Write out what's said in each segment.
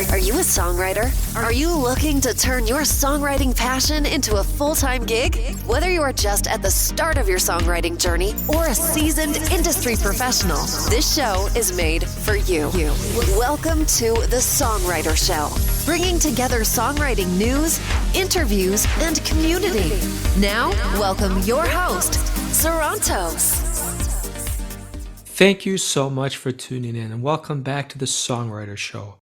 Are you a songwriter? Are you looking to turn your songwriting passion into a full-time gig? Whether you are just at the start of your songwriting journey or a seasoned industry professional, this show is made for you. Welcome to The Songwriter Show, bringing together songwriting news, interviews, and community. Now, welcome your host, Sarantos. Thank you so much for tuning in and welcome back to the Songwriter Show,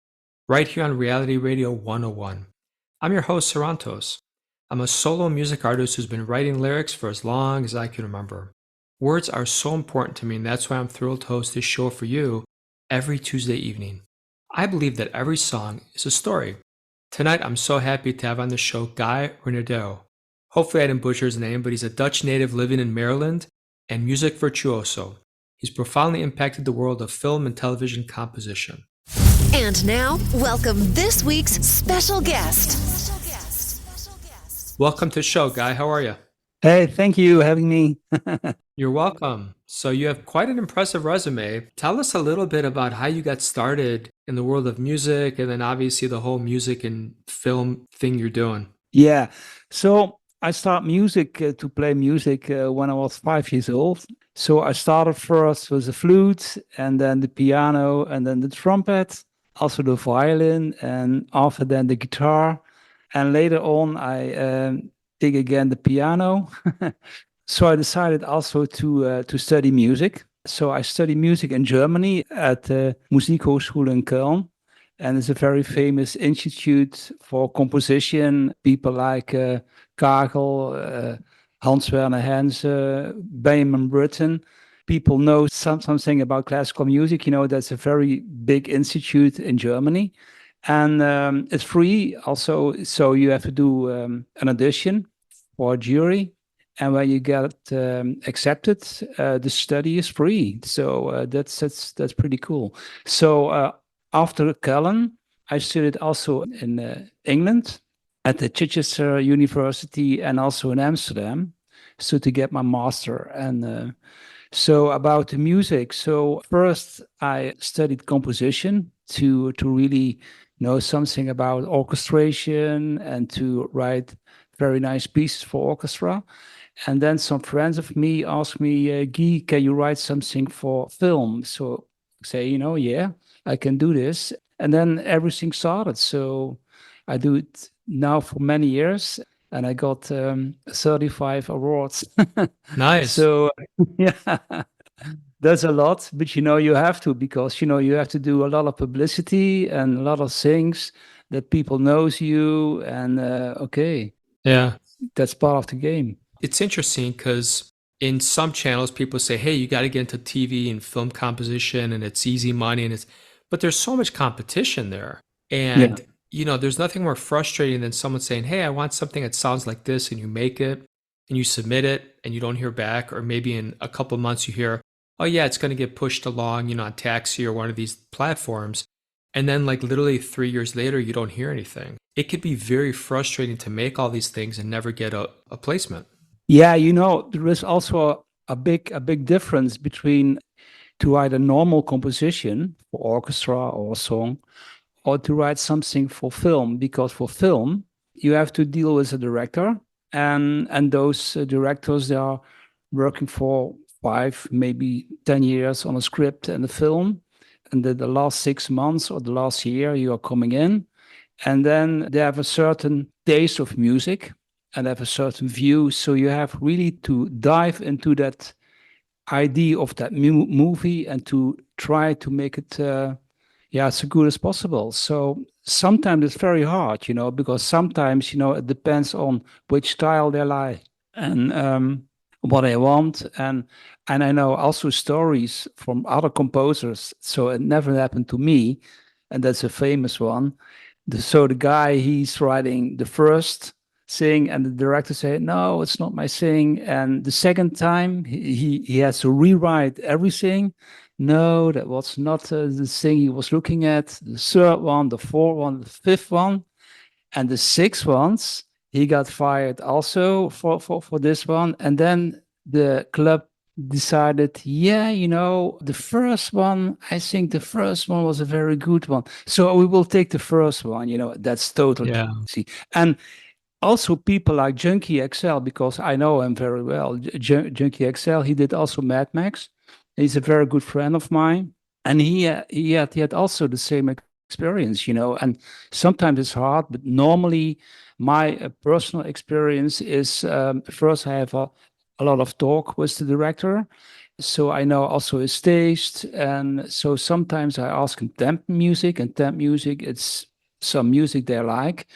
right here on Reality Radio 101. I'm your host, Sarantos. I'm a solo music artist who's been writing lyrics for as long as I can remember. Words are so important to me, and that's why I'm thrilled to host this show for you every Tuesday evening. I believe that every song is a story. Tonight, I'm so happy to have on the show Guy Renardeau. Hopefully I didn't butcher his name, but he's a Dutch native living in Maryland and music virtuoso. He's profoundly impacted the world of film and television composition. And now, welcome this week's special guest. Welcome to the show, Guy. How are you? Hey, thank you for having me. You're welcome. So you have quite an impressive resume. Tell us a little bit about how you got started in the world of music and then obviously the whole music and film thing you're doing. Yeah, so I started to play music when I was 5 years old. So I started first with the flute and then the piano and then the trumpet, also the violin, and after then the guitar. And later on, I did again the piano. So I decided also to study music. So I studied music in Germany at the Musikhochschule in Köln. And it's a very famous institute for composition. People like Kagel, Hans Werner Henze, Benjamin Britten. People know something about classical music. You know, that's a very big institute in Germany. And it's free also. So you have to do an audition for a jury. And when you get accepted, the study is free. So that's pretty cool. So after Köln, I studied also in England at the Chichester University and also in Amsterdam, so to get my master. And so about the music. So first I studied composition to really know something about orchestration and to write very nice pieces for orchestra. And then some friends of me asked me, Guy, can you write something for film? So I say, yeah, I can do this. And then everything started. So I do it now for many years, and I got 35 awards. Nice. So yeah, that's a lot, but you have to, because you have to do a lot of publicity and a lot of things that people knows you, and okay, Yeah. that's part of the game. It's interesting because in some channels people say, hey, you got to get into TV and film composition and it's easy money, but there's so much competition there. And there's nothing more frustrating than someone saying, hey, I want something that sounds like this, and you make it and you submit it and you don't hear back, or maybe in a couple of months you hear, oh yeah, it's going to get pushed along, on Taxi or one of these platforms. And then like literally 3 years later, you don't hear anything. It could be very frustrating to make all these things and never get a placement. Yeah, there is also a big difference between to write a normal composition for orchestra or song, or to write something for film, because for film you have to deal with a director, and those directors, they are working for 5, maybe 10 years on a script and a film, and the last 6 months or the last year you are coming in, and then they have a certain taste of music and have a certain view. So you have really to dive into that idea of that movie and to try to make it as good as possible. So sometimes it's very hard, because sometimes it depends on which style they like and what they want. And I know also stories from other composers, so it never happened to me, and that's a famous one. So the guy, he's writing the first thing, and the director said, no, it's not my thing. And the second time he has to rewrite everything. No, that was not the thing he was looking at. The third one, the fourth one, the fifth one, and the sixth ones, he got fired also for this one. And then the club decided, yeah, the first one, I think the first one was a very good one. So we will take the first one, that's totally Yeah. easy. And also people like Junkie XL, because I know him very well. Junkie XL, he did also Mad Max. He's a very good friend of mine. And he had also the same experience, and sometimes it's hard, but normally my personal experience is first I have a lot of talk with the director, so I know also his taste, and so sometimes I ask him temp music, and temp music, it's some music they like.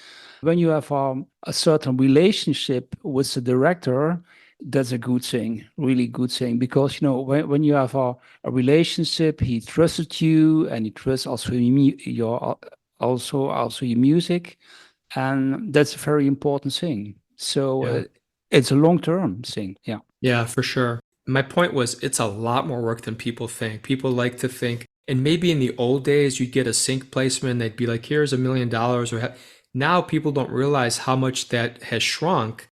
When you have a certain relationship with the director, that's a good thing, really good thing, because when you have a relationship, he trusted you, and he trusts also your also your music, and that's a very important thing. So Yeah. it's a long-term thing. Yeah. Yeah, for sure. My point was it's a lot more work than people think. People like to think, and maybe in the old days you'd get a sync placement, they'd be like, here's $1 million, now people don't realize how much that has shrunk.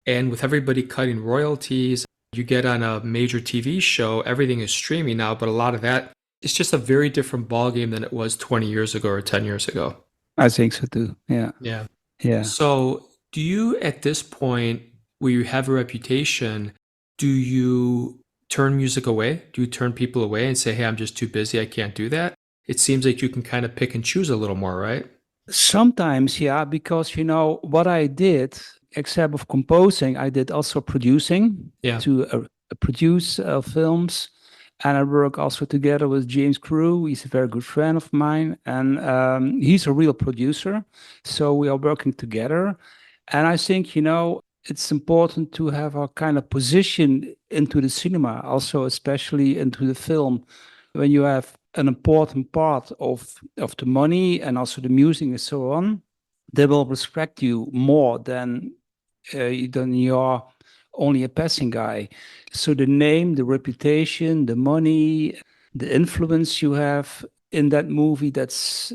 And with everybody cutting royalties, you get on a major TV show, everything is streaming now, but a lot of that, it's just a very different ballgame than it was 20 years ago or 10 years ago. I think so too. Yeah. Yeah. Yeah. So, do you at this point, where you have a reputation, do you turn music away? Do you turn people away and say, hey, I'm just too busy, I can't do that? It seems like you can kind of pick and choose a little more, right? Sometimes, yeah, because what I did, except of composing, I did also producing Yeah, to produce films, and I work also together with James Crew. He's a very good friend of mine, and he's a real producer. So we are working together, and I think it's important to have a kind of position into the cinema, also especially into the film, when you have an important part of the money and also the music and so on, they will respect you more than you're only a passing guy. So the name, the reputation, the money, the influence you have in that movie, that's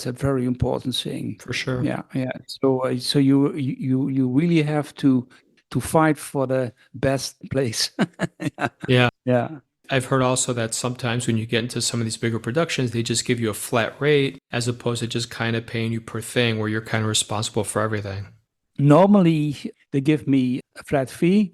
a very important thing. for sure. Yeah, yeah. So you really have to fight for the best place. Yeah, Yeah. yeah. I've heard also that sometimes when you get into some of these bigger productions, they just give you a flat rate as opposed to just kind of paying you per thing where you're kind of responsible for everything. Normally, they give me a flat fee,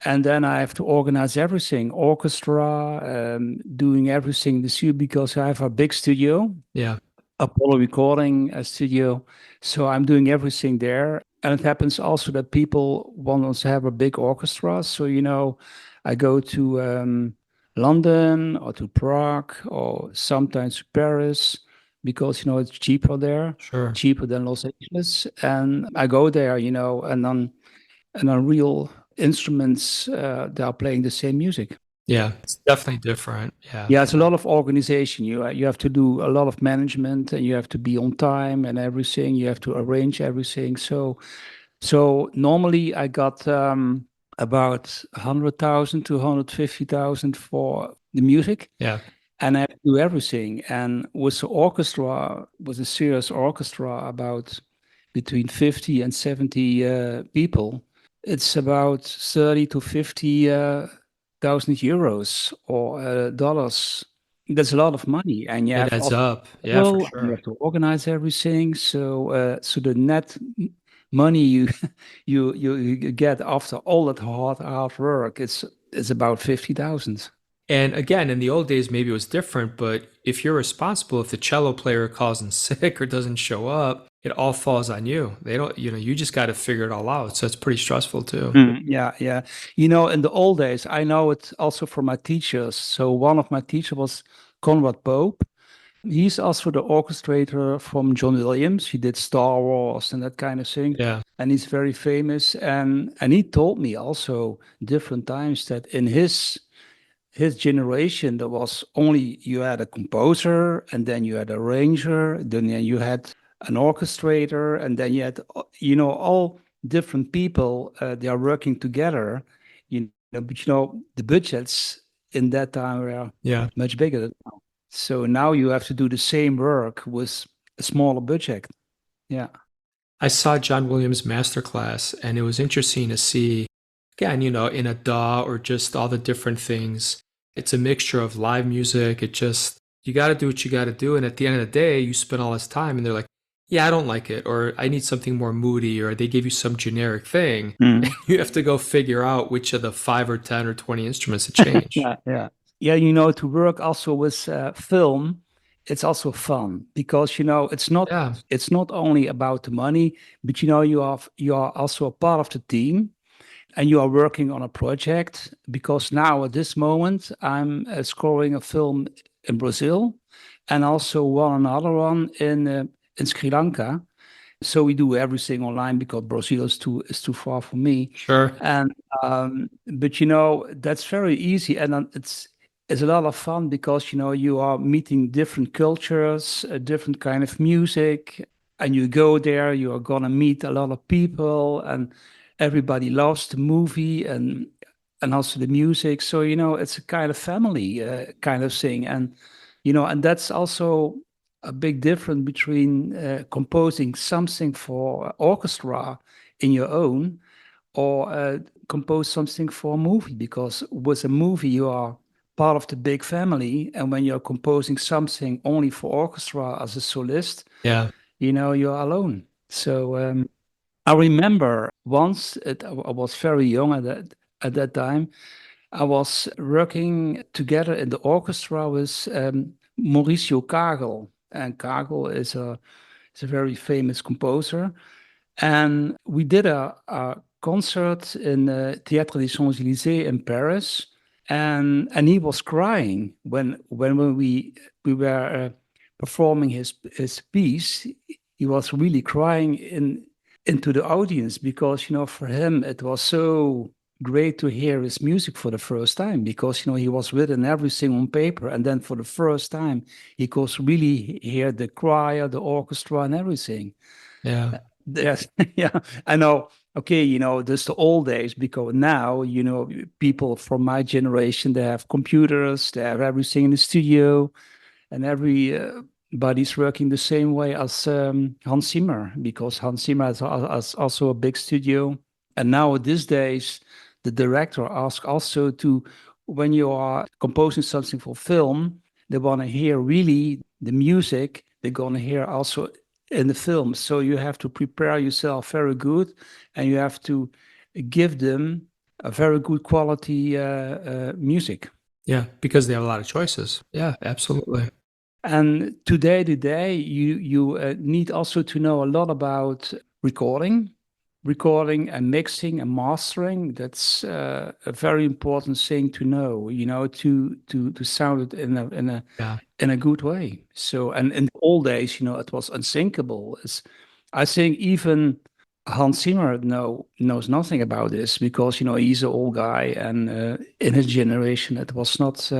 and then I have to organize everything, orchestra, doing everything in the studio, because I have a big studio, Yeah, Apollo recording studio. So I'm doing everything there. And it happens also that people want us to have a big orchestra. So, I go to London or to Prague or sometimes to Paris, because, it's cheaper there, sure. cheaper than Los Angeles. And I go there, and on real instruments, they are playing the same music. Yeah, it's definitely different. Yeah. Yeah, it's a lot of organization. You have to do a lot of management, and you have to be on time and everything. You have to arrange everything. So normally I got about 100,000 to 150,000 for the music, Yeah, and I have to do everything. And with the orchestra, with a serious orchestra, about between 50 and 70 people, it's about 30 to 50 thousand euros or dollars. That's a lot of money, and you it have adds also up. Yeah, for travel, and you sure. have to organize everything. So the net money you you get after all that hard work, it's about 50,000. And again, in the old days, maybe it was different, but if you're responsible, if the cello player calls in sick or doesn't show up, it all falls on you. They don't, you just got to figure it all out. So it's pretty stressful too. Yeah, yeah. In the old days, I know it also from my teachers. So one of my teachers was Conrad Pope. He's also the orchestrator from John Williams. He did Star Wars and that kind of thing. Yeah, And he's very famous. And he told me also different times that in his generation, there was only you had a composer, and then you had a arranger, then you had an orchestrator, and then you had all different people. They are working together, but the budgets in that time were yeah. much bigger than now. So now you have to do the same work with a smaller budget. Yeah. I saw John Williams' masterclass, and it was interesting to see again, in a DAW or just all the different things. It's a mixture of live music. You got to do what you got to do. And at the end of the day, you spend all this time and they're like, yeah, I don't like it, or I need something more moody, or they give you some generic thing. And Mm. you have to go figure out which of the 5 or 10 or 20 instruments to change. Yeah, yeah. Yeah, to work also with film, it's also fun because Yeah. it's not only about the money, but you are also a part of the team and you are working on a project. Because now at this moment I'm scoring a film in Brazil and also another one in Sri Lanka. So we do everything online because Brazil is too far for me. Sure. And but that's very easy, and it's a lot of fun because you are meeting different cultures, a different kind of music, and you go there, you are gonna meet a lot of people, and everybody loves the movie and also the music. So it's a kind of family kind of thing, and that's also a big difference between composing something for orchestra in your own or compose something for a movie, because with a movie you are part of the big family, and when you're composing something only for orchestra as a solist, Yeah. you're alone. So I remember once I was very young at that time. I was working together in the orchestra with Mauricio Kagel, and Kagel is a very famous composer. And we did a concert in the Théâtre des Champs-Élysées in Paris, and he was crying when we were performing his piece. He was really crying into the audience because for him it was so great to hear his music for the first time, because he was written everything on paper, and then for the first time he could really hear the choir, the orchestra, and everything. Yeah. Yes, yeah, I know. Okay, this the old days, because now, people from my generation, they have computers, they have everything in the studio, and everybody's working the same way as Hans Zimmer, because Hans Zimmer has also a big studio. And now these days, the director asks also to, when you are composing something for film, they want to hear really the music they're going to hear also in the film. So you have to prepare yourself very good, and you have to give them a very good quality music. Yeah. Because they have a lot of choices. Yeah, absolutely. And today, you need also to know a lot about recording and mixing and mastering. That's a very important thing to know. To sound it Yeah. in a good way. So, and in the old days, it was unthinkable. I think even Hans Zimmer knows nothing about this, because he's an old guy, and in his generation, it was not.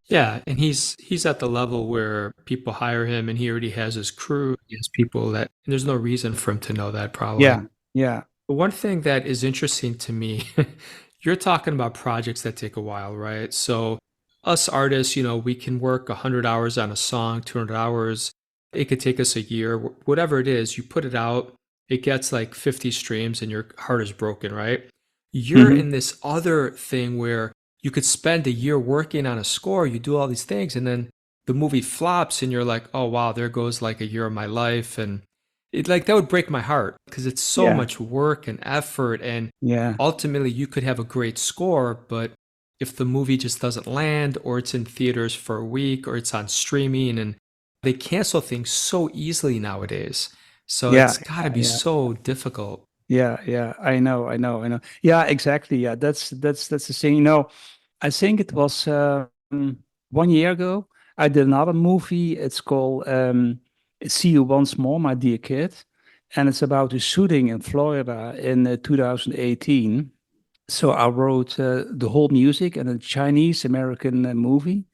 Yeah, and he's at the level where people hire him and he already has his crew. He has people that and there's no reason for him to know that probably. Yeah, yeah. But one thing that is interesting to me, you're talking about projects that take a while, right? So us artists, we can work 100 hours on a song, 200 hours. It could take us a year, whatever it is, you put it out, it gets like 50 streams and your heart is broken, right? You're Hmm. in this other thing where you could spend a year working on a score, you do all these things, and then the movie flops and you're like, oh wow, there goes like a year of my life. And it like that would break my heart because it's so Yeah, much work and effort. And yeah, ultimately you could have a great score, but if the movie just doesn't land, or it's in theaters for a week, or it's on streaming, and they cancel things so easily nowadays. So yeah, it's got to be yeah. so difficult. Yeah. I know. Yeah, exactly. Yeah, that's the thing. I think it was 1 year ago. I did another movie. It's called "See You Once More, My Dear Kid," and it's about a shooting in Florida in 2018. So I wrote the whole music and a Chinese American movie.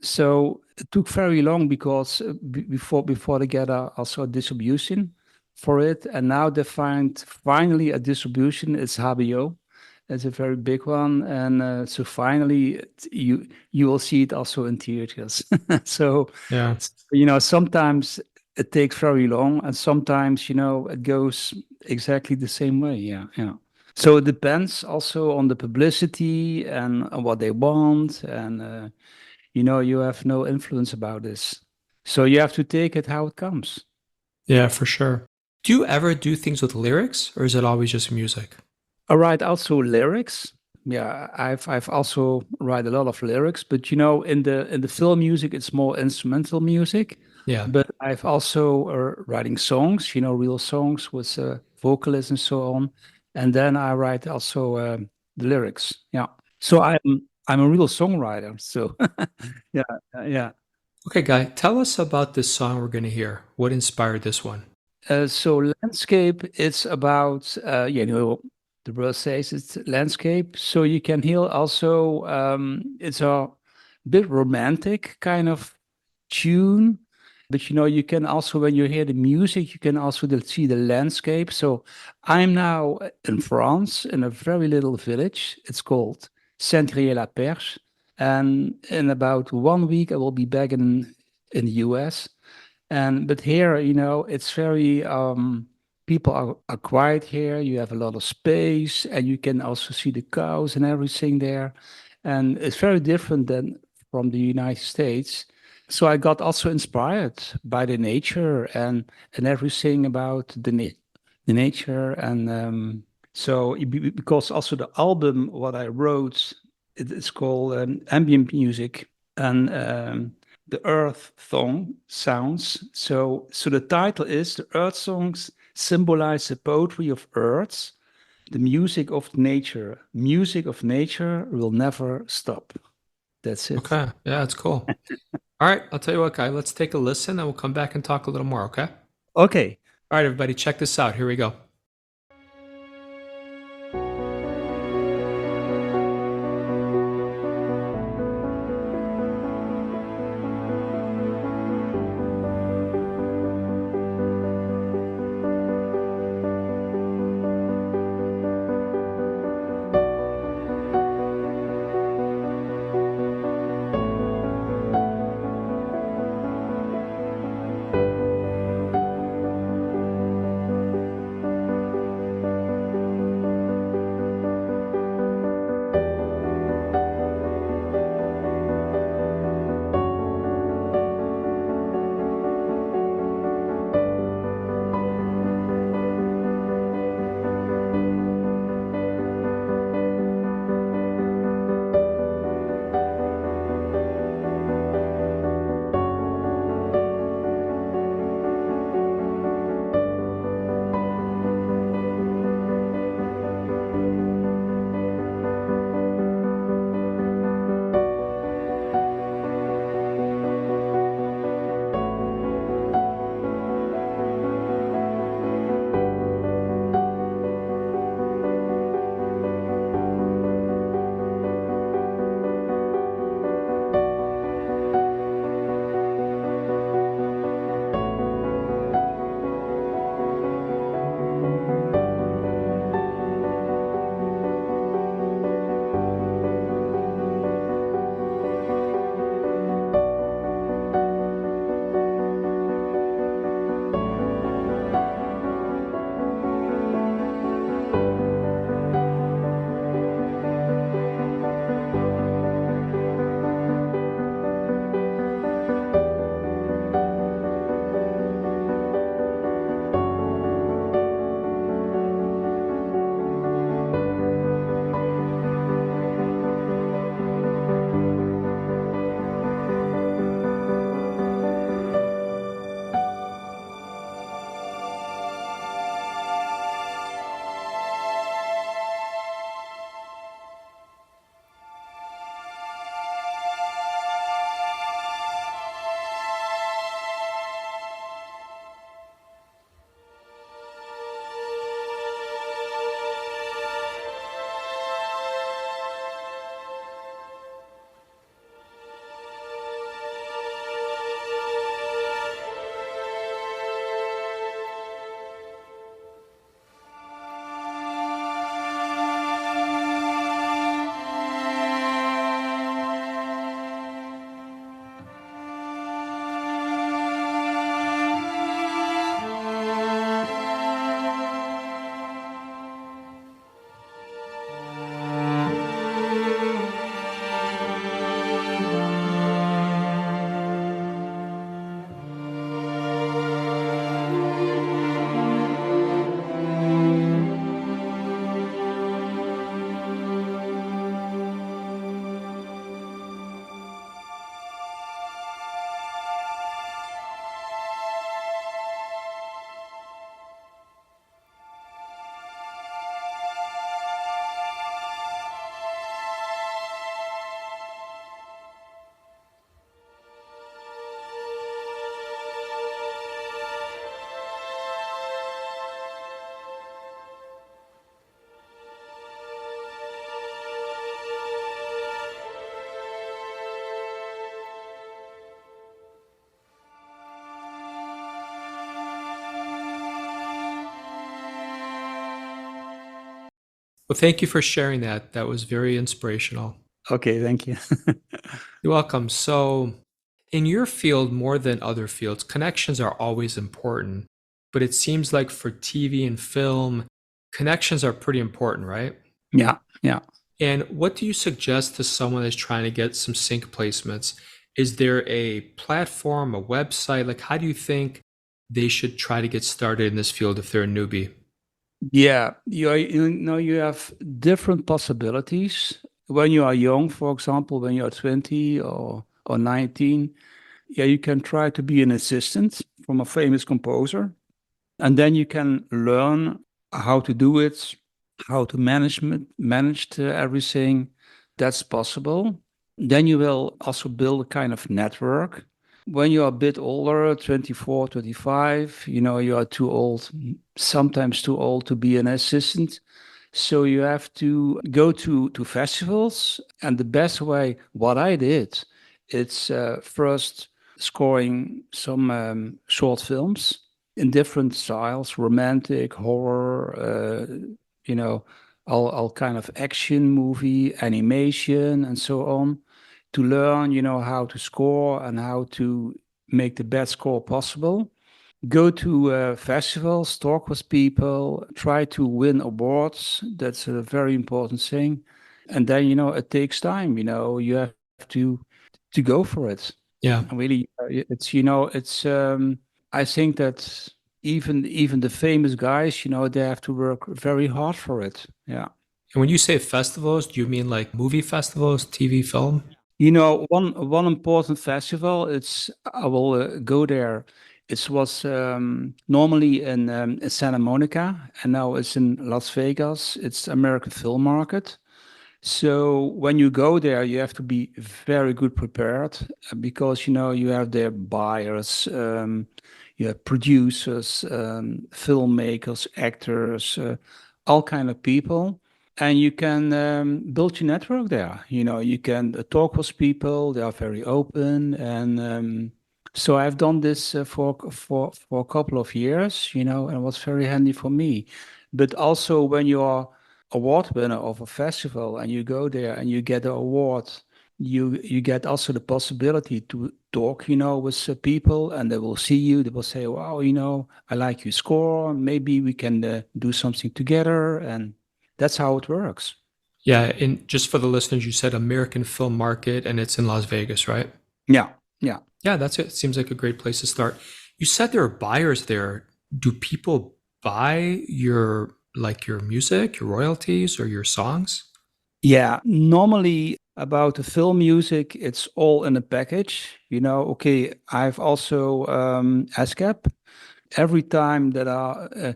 So it took very long because before they get also a distribution for it, and now they find finally a distribution. It's HBO. It's a very big one, and so finally you will see it also in theaters. So Yeah. sometimes it takes very long, and sometimes it goes exactly the same way. Yeah, yeah. So it depends also on the publicity and on what they want, and you have no influence about this. So you have to take it how it comes. Yeah, for sure. Do you ever do things with lyrics, or is it always just music? I write also lyrics. Yeah, I've also write a lot of lyrics, but in the film music, it's more instrumental music. Yeah. But I've also writing songs, real songs with vocalists and so on. And then I write also the lyrics. Yeah. So I'm a real songwriter. So yeah, yeah. Okay, Guy, tell us about this song we're going to hear. What inspired this one? So landscape, it's about the word says it's landscape. So you can hear also it's a bit romantic kind of tune, but you can also when you hear the music, you can also see the landscape. So I'm now in France in a very little village. It's called Saint-Thierry-la-Perche, and in about 1 week I will be back in the US. And but here, it's very people are quiet here. You have a lot of space, and you can also see the cows and everything there. And it's very different than from the United States. So I got also inspired by the nature and everything about the nature. And because also the album what I wrote, it's called ambient music. And the Earth Song sounds. So the title is the Earth Songs symbolize the poetry of Earth, the music of nature. Music of nature will never stop. That's it. Okay, yeah, it's cool. All right, I'll tell you what, Guy, let's take a listen and we'll come back and talk a little more, okay? Okay. All right, everybody, check this out. Here we go. Well, thank you for sharing that. That was very inspirational. Okay, thank you. You're welcome. So, in your field, more than other fields, connections are always important. But it seems like for TV and film, connections are pretty important, right? Yeah, yeah. And what do you suggest to someone that's trying to get some sync placements? Is there a platform, a website? Like, how do you think they should try to get started in this field if they're a newbie? Yeah, you know, you have different possibilities. When you are young, for example, when you are 20 or 19, yeah, you can try to be an assistant from a famous composer, and then you can learn how to do it, how to manage everything. That's possible. Then you will also build a kind of network. When you're a bit older, 24, 25, you know, you are too old, sometimes too old to be an assistant. So you have to go to festivals. And the best way, what I did, it's first scoring some short films in different styles, romantic, horror, you know, all kind of action movie, animation, and so on, to learn, you know, how to score and how to make the best score possible. Go to festivals, talk with people, try to win awards. That's a very important thing. And then, you know, it takes time. You know, you have to go for it. Yeah. Really, it's, you know, it's. I think that even the famous guys, you know, they have to work very hard for it. Yeah. And when you say festivals, do you mean like movie festivals, TV, film? You know, one important festival. It's I will go there. It was normally in Santa Monica, and now it's in Las Vegas. It's American Film Market. So when you go there, you have to be very good prepared because you know you have their buyers, you have producers, filmmakers, actors, all kind of people, and you can build your network there. You know, you can talk with people. They are very open, and so I've done this for a couple of years. You know, and it was very handy for me. But also when you are award winner of a festival and you go there and you get the award, you get also the possibility to talk, you know, with people, and they will see you. They will say, wow, you know, I like your score, maybe we can do something together. And that's how it works. Yeah. And just for the listeners, you said American Film Market and it's in Las Vegas, right? Yeah, yeah. Yeah, that's it. Seems like a great place to start. You said there are buyers there. Do people buy your music, your royalties, or your songs? Yeah, normally about the film music, it's all in a package. You know, okay, I've also ASCAP. Every time that a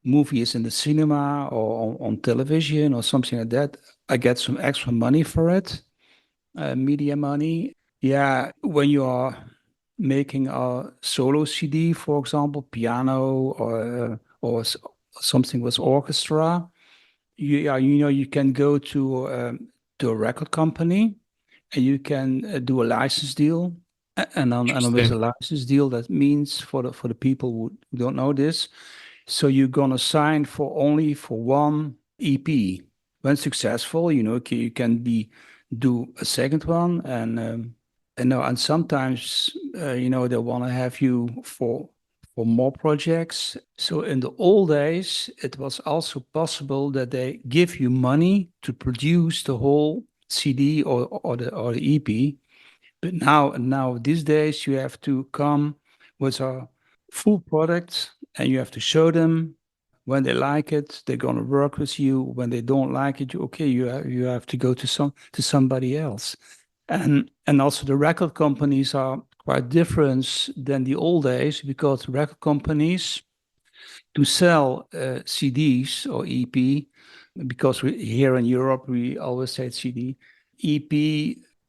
movie is in the cinema or on television or something like that, I get some extra money for it, media money. Yeah, when you are making a solo CD, for example, piano or something with orchestra, yeah, you know, you can go to a record company and you can do a license deal. And with a Interesting. license deal, that means for the people who don't know this, so you're gonna sign for only for one EP. When successful, you know, you can be do a second one, and sometimes you know they want to have you for more projects. So in the old days, it was also possible that they give you money to produce the whole CD or the EP. But now these days you have to come with a full product and you have to show them when they like it, they're gonna work with you. When they don't like it, okay, you have to go to somebody else. And also the record companies are quite different than the old days because record companies to sell CDs or EP, because here in Europe we always say CD. EP,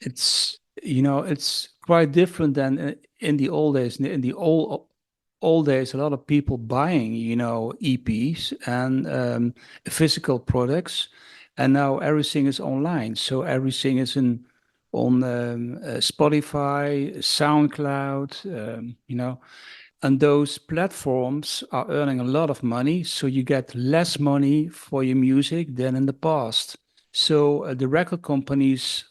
it's you know it's quite different than in the old days. In the old days, a lot of people buying EPs and physical products, and now everything is online. So everything is in on Spotify, SoundCloud, And those platforms are earning a lot of money, so you get less money for your music than in the past. So the record companies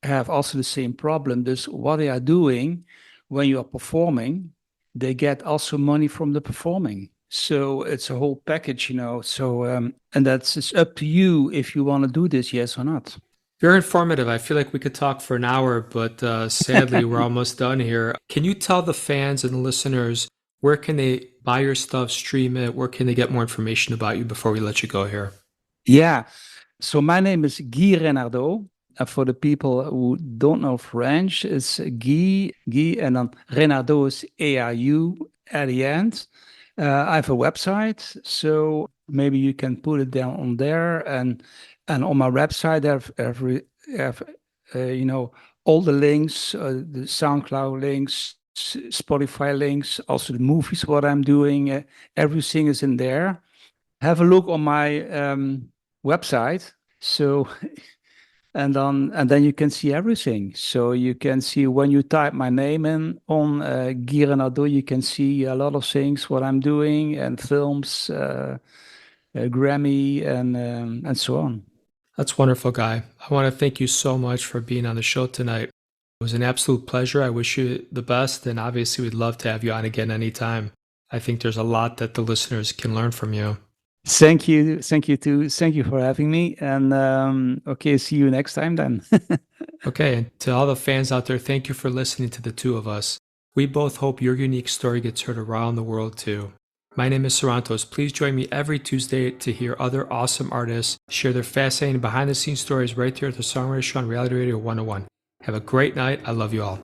have also the same problem. This what they are doing when you are performing, they get also money from the performing. So it's a whole package, So and it's up to you if you want to do this, yes or not. Very informative. I feel like we could talk for an hour, but sadly, we're almost done here. Can you tell the fans and the listeners where can they buy your stuff, stream it? Where can they get more information about you before we let you go here? Yeah. So my name is Guy Renardeau. For the people who don't know French, it's Guy, and then Renardeau is ARU at the end. I have a website, so maybe you can put it down on there, and on my website I have all the links, the SoundCloud links, Spotify links, also the movies what I'm doing. Everything is in there. Have a look on my website. So and then you can see everything. So you can see when you type my name in on Guy Renardeau, you can see a lot of things what I'm doing and films, Grammy and so on. That's wonderful, Guy. I want to thank you so much for being on the show tonight. It was an absolute pleasure. I wish you the best, and obviously we'd love to have you on again anytime. I think there's a lot that the listeners can learn from you. Thank you too. Thank you for having me. And okay, see you next time then. Okay, and to all the fans out there, thank you for listening to the two of us. We both hope your unique story gets heard around the world too. My name is Sarantos. Please join me every Tuesday to hear other awesome artists share their fascinating behind-the-scenes stories right here at the Songwriter Show on Reality Radio 101. Have a great night. I love you all.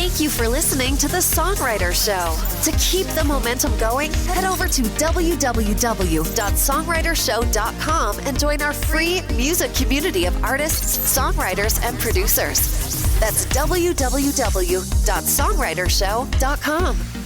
Thank you for listening to The Songwriter Show. To keep the momentum going, head over to www.songwritershow.com and join our free music community of artists, songwriters, and producers. That's www.songwritershow.com.